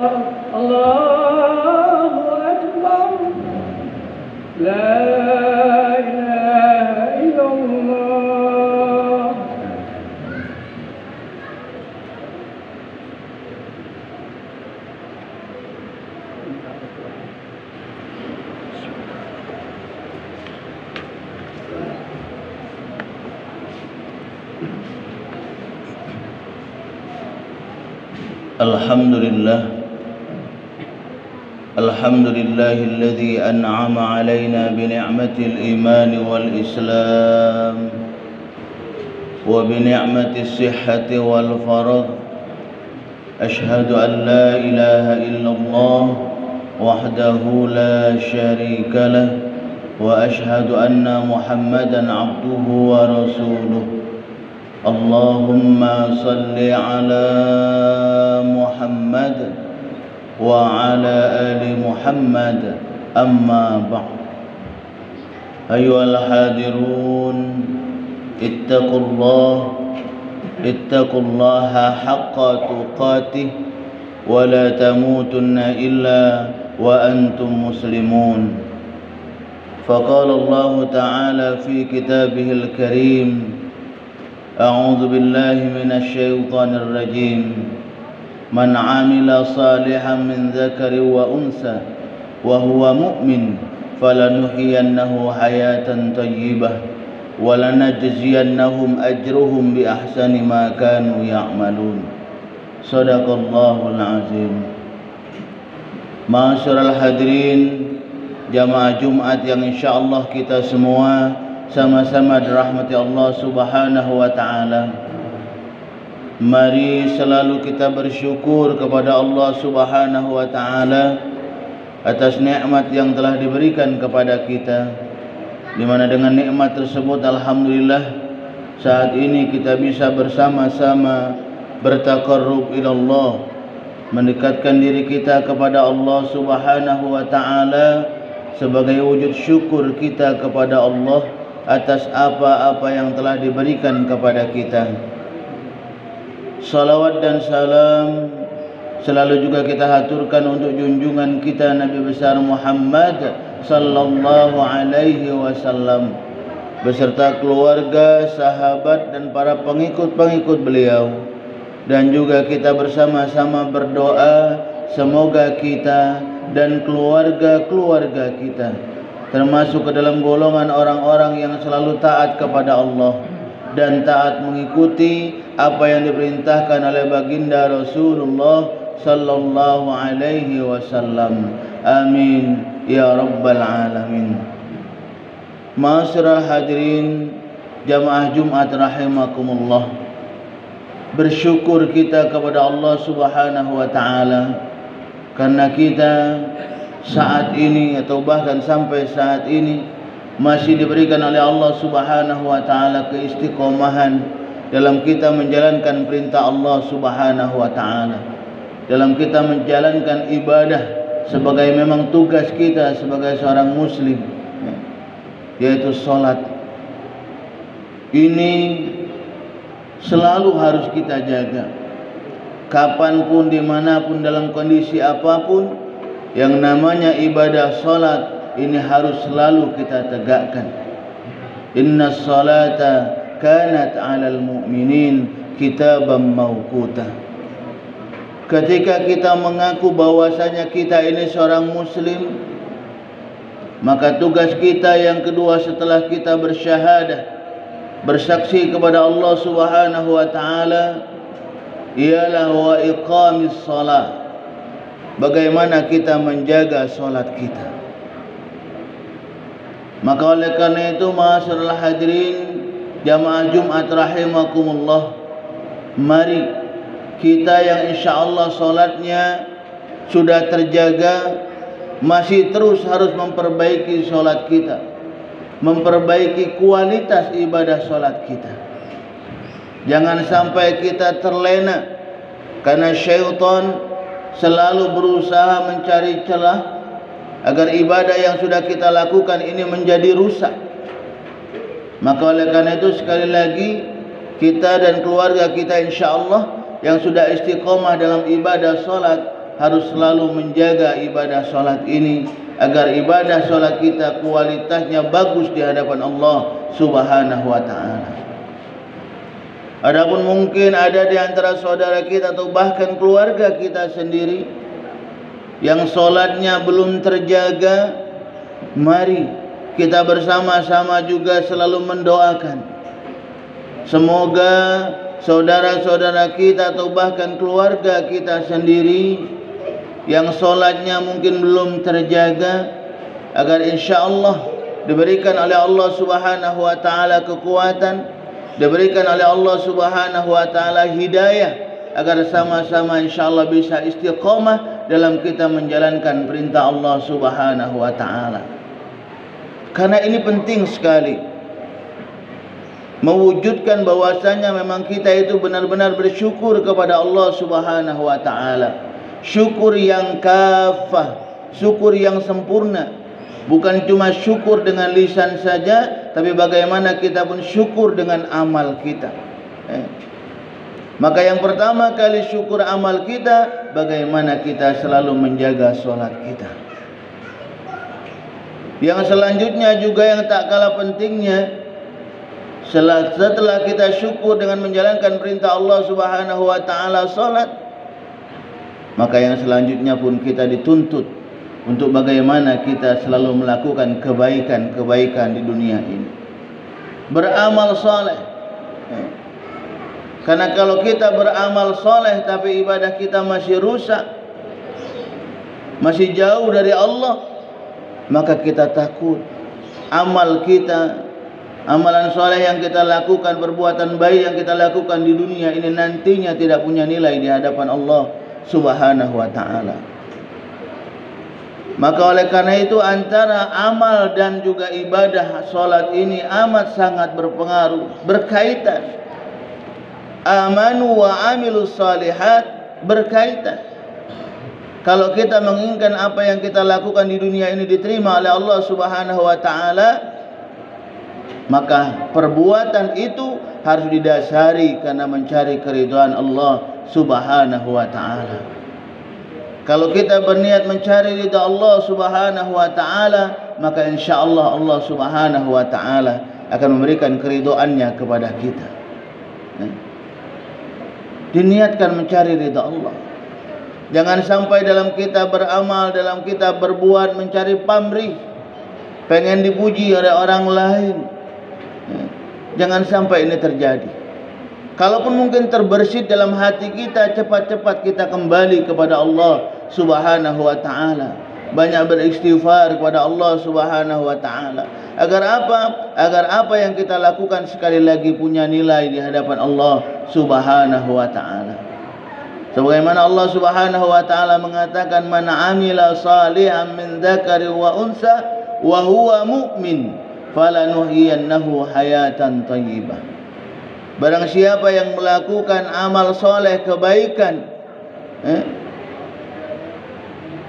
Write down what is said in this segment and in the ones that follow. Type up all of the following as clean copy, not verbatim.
الله أكبر لا إله إلا الله. الحمد لله الذي أنعم علينا بنعمة الإيمان والإسلام وبنعمة الصحة والفرج. أشهد أن لا إله إلا الله وحده لا شريك له وأشهد أن محمدا عبده ورسوله. اللهم صل على محمد وعلى آل محمد. أما بعد، أيها الحاضرون، اتقوا الله حق تقاته ولا تموتن إلا وأنتم مسلمون. فقال الله تعالى في كتابه الكريم: أعوذ بالله من الشيطان الرجيم. من عمل صالحا من ذكر وأنثى وهو مؤمن فلنحيينه حياة طيبة ولنجزينهم أجرهم بأحسن ما كانوا يعملون. صدق الله العظيم. Ma'asyiral hadirin jamaah Jumat yang insyaallah kita semua sama-sama dirahmati Allah Subhanahu wa taala. Mari selalu kita bersyukur kepada Allah Subhanahu wa taala atas nikmat yang telah diberikan kepada kita, di mana dengan nikmat tersebut alhamdulillah saat ini kita bisa bersama-sama bertaqarrub ila Allah, mendekatkan diri kita kepada Allah Subhanahu wa taala sebagai wujud syukur kita kepada Allah atas apa-apa yang telah diberikan kepada kita. Salawat dan salam selalu juga kita haturkan untuk junjungan kita Nabi besar Muhammad sallallahu alaihi wasallam beserta keluarga, sahabat dan para pengikut-pengikut beliau. Dan juga kita bersama-sama berdoa semoga kita dan keluarga-keluarga kita termasuk ke dalam golongan orang-orang yang selalu taat kepada Allah dan taat mengikuti apa yang diperintahkan oleh baginda Rasulullah sallallahu alaihi wasallam. Amin ya rabbal alamin. Ma'asyiral hadirin jamaah Jumat rahimakumullah. Bersyukur kita kepada Allah Subhanahu wa taala karena kita saat ini atau bahkan sampai saat ini masih diberikan oleh Allah Subhanahu wa taala keistiqomahan dalam kita menjalankan perintah Allah Subhanahu wa taala, dalam kita menjalankan ibadah sebagai memang tugas kita sebagai seorang muslim, yaitu salat. Ini selalu harus kita jaga, kapanpun, dimanapun, dalam kondisi apapun. Yang namanya ibadah salat ini harus selalu kita tegakkan. Inna salata kanat 'alal mu'minin kitaban mawquta. Ketika kita mengaku bahwasanya kita ini seorang muslim, maka tugas kita yang kedua setelah kita bersyahadah, bersaksi kepada Allah Subhanahu wa taala, ialah wa iqamis shalah. Bagaimana kita menjaga salat kita. Maka oleh karena itu ma'asyiral hadirin jamaah Jumat rahimakumullah, mari kita yang insyaallah salatnya sudah terjaga masih terus harus memperbaiki salat kita, memperbaiki kualitas ibadah salat kita. Jangan sampai kita terlena karena syaitan selalu berusaha mencari celah agar ibadah yang sudah kita lakukan ini menjadi rusak. Maka oleh karena itu sekali lagi kita dan keluarga kita insyaallah yang sudah istiqomah dalam ibadah salat harus selalu menjaga ibadah solat ini, agar ibadah solat kita kualitasnya bagus di hadapan Allah Subhanahu wa ta'ala. Adapun mungkin ada di antara saudara kita atau bahkan keluarga kita sendiri yang solatnya belum terjaga, mari kita bersama-sama juga selalu mendoakan semoga saudara-saudara kita atau bahkan keluarga kita sendiri yang solatnya mungkin belum terjaga, agar insya-Allah diberikan oleh Allah Subhanahu wa ta'ala kekuatan, diberikan oleh Allah Subhanahu wa ta'ala hidayah, agar sama-sama insya-Allah bisa istiqamah dalam kita menjalankan perintah Allah Subhanahu wa ta'ala. Karena ini penting sekali mewujudkan bahwasanya memang kita itu benar-benar bersyukur kepada Allah Subhanahu wa ta'ala. Syukur yang kafah, syukur yang sempurna. Bukan cuma syukur dengan lisan saja, tapi bagaimana kita pun syukur dengan amal kita. Maka yang pertama kali syukur amal kita, bagaimana kita selalu menjaga solat kita. Yang selanjutnya juga yang tak kalah pentingnya, setelah kita syukur dengan menjalankan perintah Allah Subhanahu wa ta'ala solat, maka yang selanjutnya pun kita dituntut untuk bagaimana kita selalu melakukan kebaikan-kebaikan di dunia ini, beramal soleh. Karena kalau kita beramal soleh tapi ibadah kita masih rusak, masih jauh dari Allah, maka kita takut amal kita, amalan soleh yang kita lakukan, perbuatan baik yang kita lakukan di dunia ini nantinya tidak punya nilai di hadapan Allah Subhanahu wa ta'ala. Maka oleh karena itu antara amal dan juga ibadah solat ini amat sangat berpengaruh, berkaitan. Amanu wa amilus salihat, berkaitan. Kalau kita menginginkan apa yang kita lakukan di dunia ini diterima oleh Allah Subhanahu wa ta'ala, maka perbuatan itu harus didasari karena mencari keridhaan Allah Subhanahu wa ta'ala. Kalau kita berniat mencari ridha Allah Subhanahu wa ta'ala, maka insya-Allah Allah Subhanahu wa ta'ala akan memberikan keridhaannya kepada kita. Diniatkan mencari ridha Allah. Jangan sampai dalam kita beramal, dalam kita berbuat mencari pamrih, pengen dipuji oleh orang lain. Jangan sampai ini terjadi. Kalaupun mungkin terbersit dalam hati kita, cepat-cepat kita kembali kepada Allah Subhanahu wa ta'ala. Banyak beristighfar kepada Allah Subhanahu wa ta'ala. Agar apa? Agar apa yang kita lakukan sekali lagi punya nilai di hadapan Allah Subhanahu wa ta'ala. Sebagaimana Allah Subhanahu wa ta'ala mengatakan, man amila salihan min dzakari wa unsa wa huwa mu'min falanuhyiyannahu hayatan thayyibah. Barang siapa yang melakukan amal soleh kebaikan,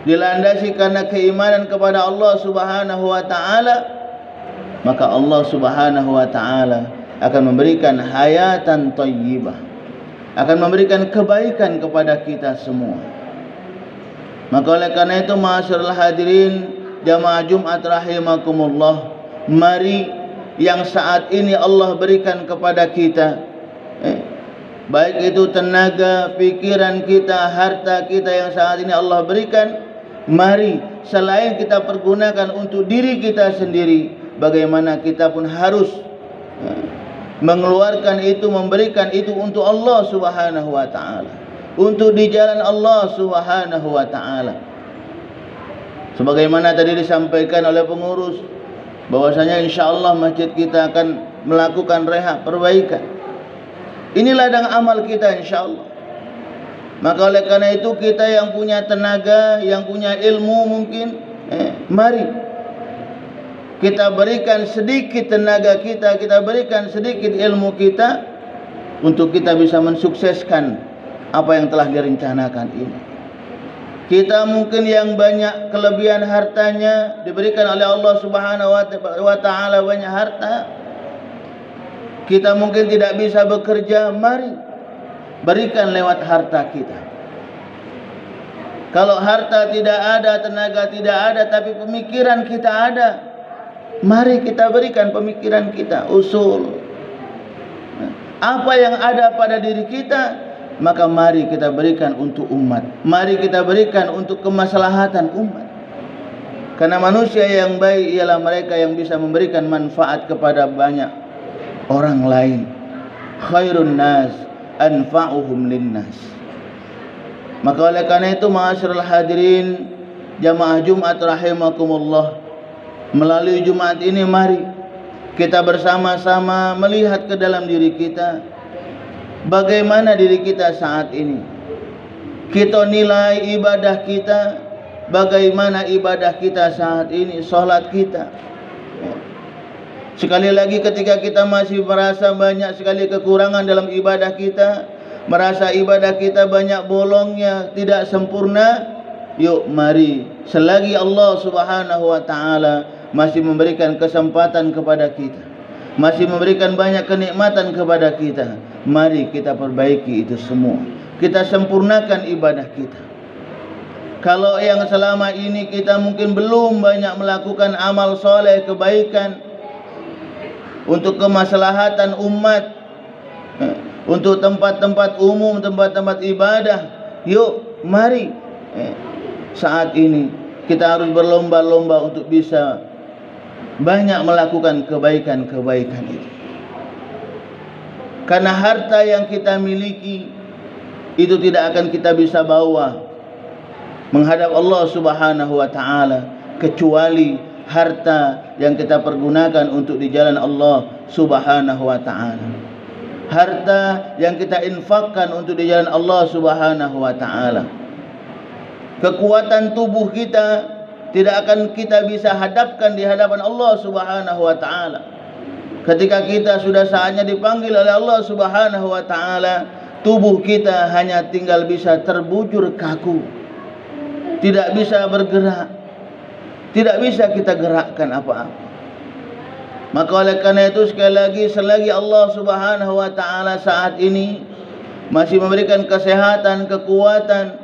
dilandasi karena keimanan kepada Allah Subhanahu wa ta'ala, maka Allah Subhanahu wa ta'ala akan memberikan hayatan thayyibah, akan memberikan kebaikan kepada kita semua. Maka oleh karena itu, ma'asyiral hadirin jamaah Jumat rahimakumullah, mari yang saat ini Allah berikan kepada kita, baik itu tenaga, pikiran kita, harta kita yang saat ini Allah berikan, mari selain kita pergunakan untuk diri kita sendiri, bagaimana kita pun harus mengeluarkan itu, memberikan itu untuk Allah Subhanahu wa ta'ala, untuk di jalan Allah Subhanahu wa ta'ala. Sebagaimana tadi disampaikan oleh pengurus, bahwasanya insya-Allah masjid kita akan melakukan rehab, perbaikan. Ini ladang amal kita insya-Allah. Maka oleh karena itu, kita yang punya tenaga, yang punya ilmu mungkin, mari kita berikan sedikit tenaga kita, kita berikan sedikit ilmu kita untuk kita bisa mensukseskan apa yang telah direncanakan ini. Kita mungkin yang banyak kelebihan hartanya, diberikan oleh Allah Subhanahu wa ta'ala banyak harta, kita mungkin tidak bisa bekerja, mari berikan lewat harta kita. Kalau harta tidak ada, tenaga tidak ada, tapi pemikiran kita ada, mari kita berikan pemikiran kita, usul. Apa yang ada pada diri kita, maka mari kita berikan untuk umat. Mari kita berikan untuk kemaslahatan umat. Karena manusia yang baik ialah mereka yang bisa memberikan manfaat kepada banyak orang lain. Khairun nas anfa'uhum linnas. Maka oleh karena itu, ma'asyiral hadirin jamaah Jumat rahimakumullah, melalui Jumat ini mari kita bersama-sama melihat ke dalam diri kita, bagaimana diri kita saat ini. Kita nilai ibadah kita, bagaimana ibadah kita saat ini, solat kita. Sekali lagi, ketika kita masih merasa banyak sekali kekurangan dalam ibadah kita, merasa ibadah kita banyak bolongnya, tidak sempurna, yuk mari, selagi Allah Subhanahu wa ta'ala masih memberikan kesempatan kepada kita, masih memberikan banyak kenikmatan kepada kita, mari kita perbaiki itu semua. Kita sempurnakan ibadah kita. Kalau yang selama ini kita mungkin belum banyak melakukan amal soleh, kebaikan untuk kemaslahatan umat, untuk tempat-tempat umum, tempat-tempat ibadah, yuk mari saat ini kita harus berlomba-lomba untuk bisa banyak melakukan kebaikan-kebaikan itu. Karena harta yang kita miliki itu tidak akan kita bisa bawa menghadap Allah Subhanahu wa ta'ala, kecuali harta yang kita pergunakan untuk di jalan Allah Subhanahu wa ta'ala. Harta yang kita infakkan untuk di jalan Allah Subhanahu wa ta'ala. Kekuatan tubuh kita tidak akan kita bisa hadapkan di hadapan Allah Subhanahu wa ta'ala. Ketika kita sudah saatnya dipanggil oleh Allah Subhanahu wa ta'ala, tubuh kita hanya tinggal bisa terbujur kaku, tidak bisa bergerak, tidak bisa kita gerakkan apa-apa. Maka oleh karena itu, sekali lagi, selagi Allah Subhanahu wa ta'ala saat ini masih memberikan kesehatan, kekuatan,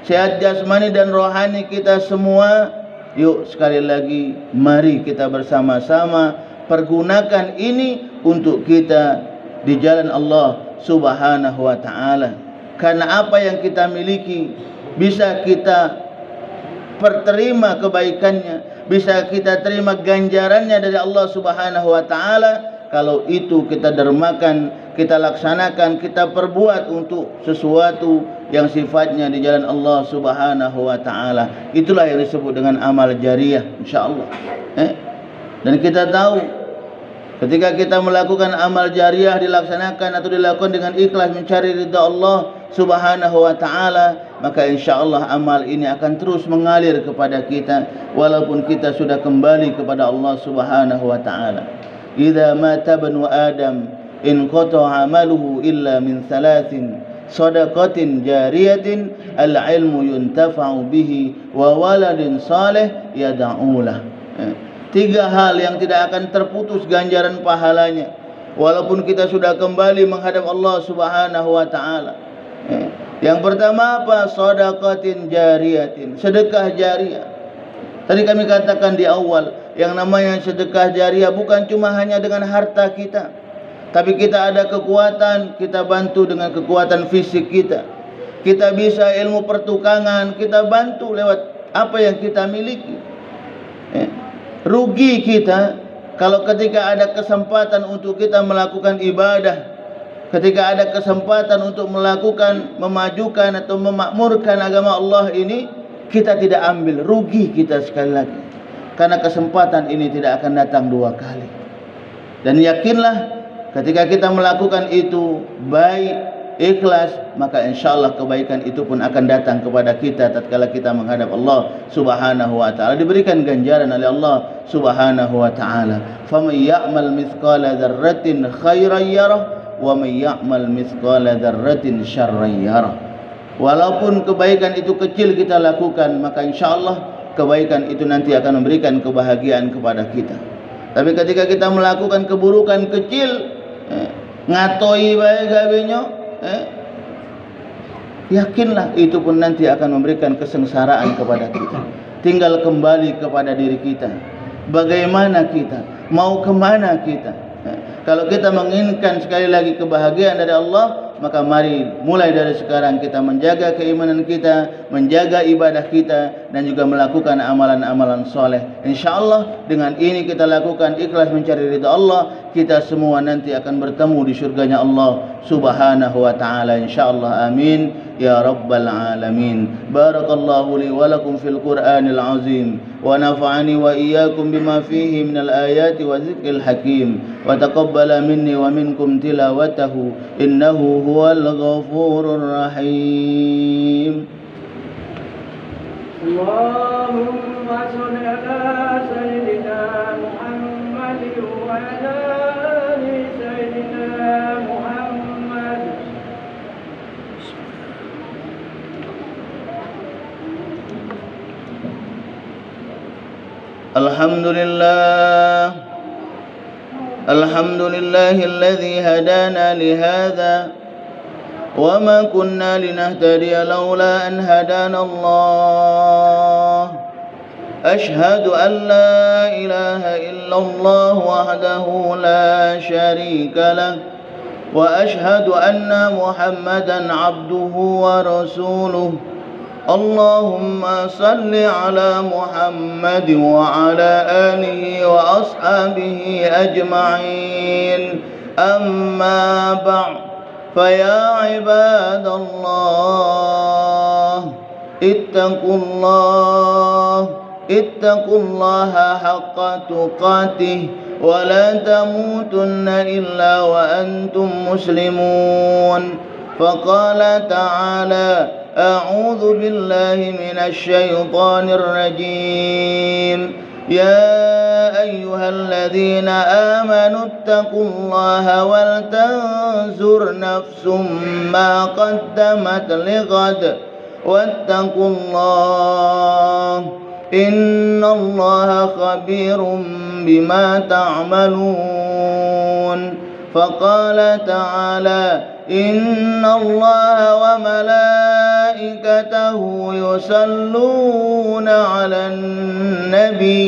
sehat jasmani dan rohani kita semua, yuk sekali lagi mari kita bersama-sama pergunakan ini untuk kita di jalan Allah Subhanahu wa ta'ala. Karena apa yang kita miliki bisa kita perterima kebaikannya, bisa kita terima ganjarannya dari Allah Subhanahu wa ta'ala, kalau itu kita dermakan, kita laksanakan, kita perbuat untuk sesuatu yang sifatnya di jalan Allah Subhanahu wa ta'ala. Itulah yang disebut dengan amal jariah, insyaallah. Dan kita tahu, ketika kita melakukan amal jariah, dilaksanakan atau dilakukan dengan ikhlas mencari ridha Allah Subhanahu wa ta'ala, maka insyaallah amal ini akan terus mengalir kepada kita walaupun kita sudah kembali kepada Allah Subhanahu wa ta'ala. Idza mata banu Adam in qata'a amaluhu illa min thalathin sadaqatin jariyatin al-ilmu yuntafa'u bihi wa waladin salih yad'ulah. Tiga hal yang tidak akan terputus ganjaran pahalanya walaupun kita sudah kembali menghadap Allah Subhanahu wa ta'ala. Yang pertama apa? Shadaqatin jariyatin, sedekah jariah. Tadi kami katakan di awal, yang namanya sedekah jariah bukan cuma hanya dengan harta kita, tapi kita ada kekuatan, kita bantu dengan kekuatan fisik kita. Kita bisa ilmu pertukangan, kita bantu lewat apa yang kita miliki. Rugi kita kalau ketika ada kesempatan untuk kita melakukan ibadah, ketika ada kesempatan untuk melakukan, memajukan atau memakmurkan agama Allah ini, kita tidak ambil, rugi kita sekali lagi. Karena kesempatan ini tidak akan datang dua kali. Dan yakinlah, ketika kita melakukan itu baik, ikhlas, maka insyaallah kebaikan itu pun akan datang kepada kita tatkala kita menghadap Allah Subhanahu wa ta'ala, diberikan ganjaran oleh Allah Subhanahu wa ta'ala. Faman ya'mal mithqala dzarratin khairan yarah wa may ya'mal mithqala dzarratin syarran yarah. Walaupun kebaikan itu kecil kita lakukan, maka insyaallah kebaikan itu nanti akan memberikan kebahagiaan kepada kita. Tapi ketika kita melakukan keburukan kecil, ngatoi bae gawenya, yakinlah itu pun nanti akan memberikan kesengsaraan kepada kita. Tinggal kembali kepada diri kita. Bagaimana kita? Mau kemana kita? Kalau kita menginginkan sekali lagi kebahagiaan dari Allah, maka mari mulai dari sekarang kita menjaga keimanan kita, menjaga ibadah kita, dan juga melakukan amalan-amalan soleh. InsyaAllah dengan ini kita lakukan ikhlas mencari ridha Allah, kita semua nanti akan bertemu di surganya Allah subhanahu wa ta'ala, insyaAllah. Amin ya rabbal alamin. Barakallahu li wa lakum fil Qur'anil azim, wa nafa'ani wa iyyakum bima fihi minal ayati wa zikril hakim, wa taqabbala minni wa minkum tilawatahu innahu huwal ghafurur rahim. Allahumma shalli ala sayyidina Muhammad wa ala ali sayyidina Muhammad. Alhamdulillah, alhamdulillahilladzi hadana lihadza wa ma kunna linahtadiya laula an hadana Allah. Ashhadu an la ilaha illallah wahdahu la syarika lah, wa ashhadu anna Muhammadan abduhu wa rasuluh. Allahumma salli ala Muhammad wa ala alihi wa ashabihi ajma'in. Amma ba'd, faya ibadallah, ittaqullaha haqqa tuqatih, wa la tamutunna illa wa antum muslimun. Faqala ta'ala: أعوذ بالله من الشيطان الرجيم. يا أيها الذين آمنوا اتقوا الله ولتنظر نفس ما قدمت لغد واتقوا الله إن الله خبير بما تعملون. فقال تعالى: إن الله وملائكته يصلون على النبي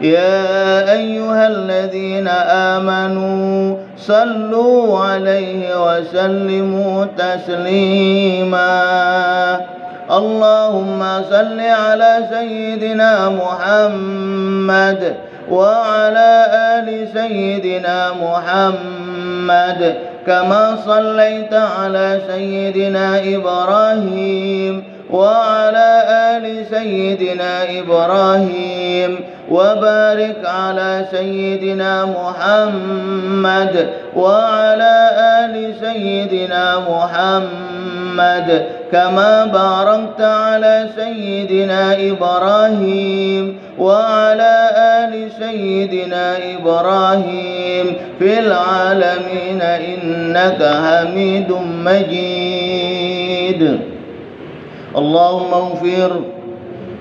يا أيها الذين آمنوا صلوا عليه وسلموا تسليما. اللهم صل على سيدنا محمد وعلى آل سيدنا محمد كما صليت على سيدنا إبراهيم وعلى آل سيدنا إبراهيم وبارك على سيدنا محمد وعلى آل سيدنا محمد كما باركت على سيدنا إبراهيم وعلى آل سيدنا إبراهيم في العالمين إنك حميد مجيد. اللهم اغفر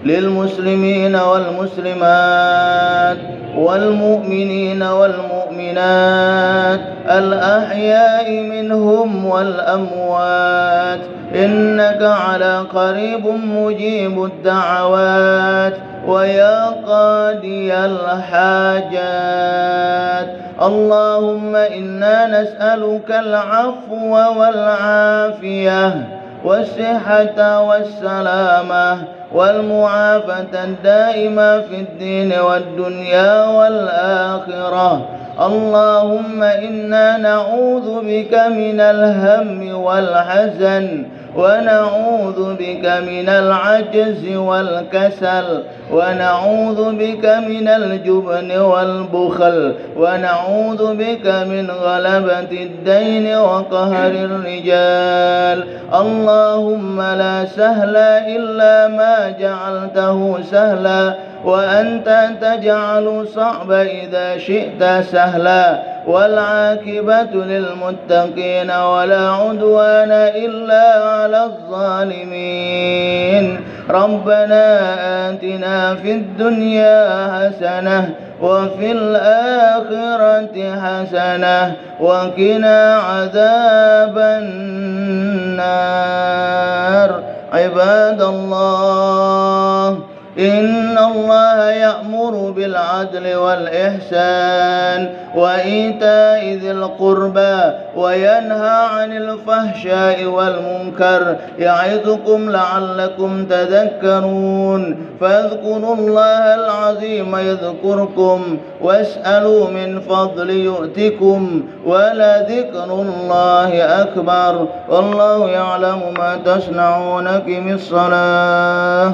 للمسلمين والمسلمات والمؤمنين والمؤمنات الأحياء منهم والأموات إنك على قريب مجيب الدعوات ويا قاضي الحاجات. اللهم إنا نسألك العفو والعافية والصحة والسلامة والمعافاة الدائمة في الدين والدنيا والآخرة. اللهم إنا نعوذ بك من الهم والحزن ونعوذ بك من العجز والكسل ونعوذ بك من الجبن والبخل ونعوذ بك من غلبة الدين وقهر الرجال. اللهم لا سهل إلا ما جعلته سهلا وأنت تجعل الصعب إذا شئت سهلا والعاقبة للمتقين ولا عدوان إلا على الظالمين ربنا آتنا في الدنيا حسنة وفي الآخرة حسنة وقنا عذاب النار عباد الله إن الله يأمر بالعدل والإحسان وإيتاء ذي القربى وينهى عن الفحشاء والمنكر يعظكم لعلكم تذكرون فاذكروا الله العظيم يذكركم واسألوا من فضل يؤتكم ولذكر الله أكبر والله يعلم ما تصنعون. أقم الصلاة.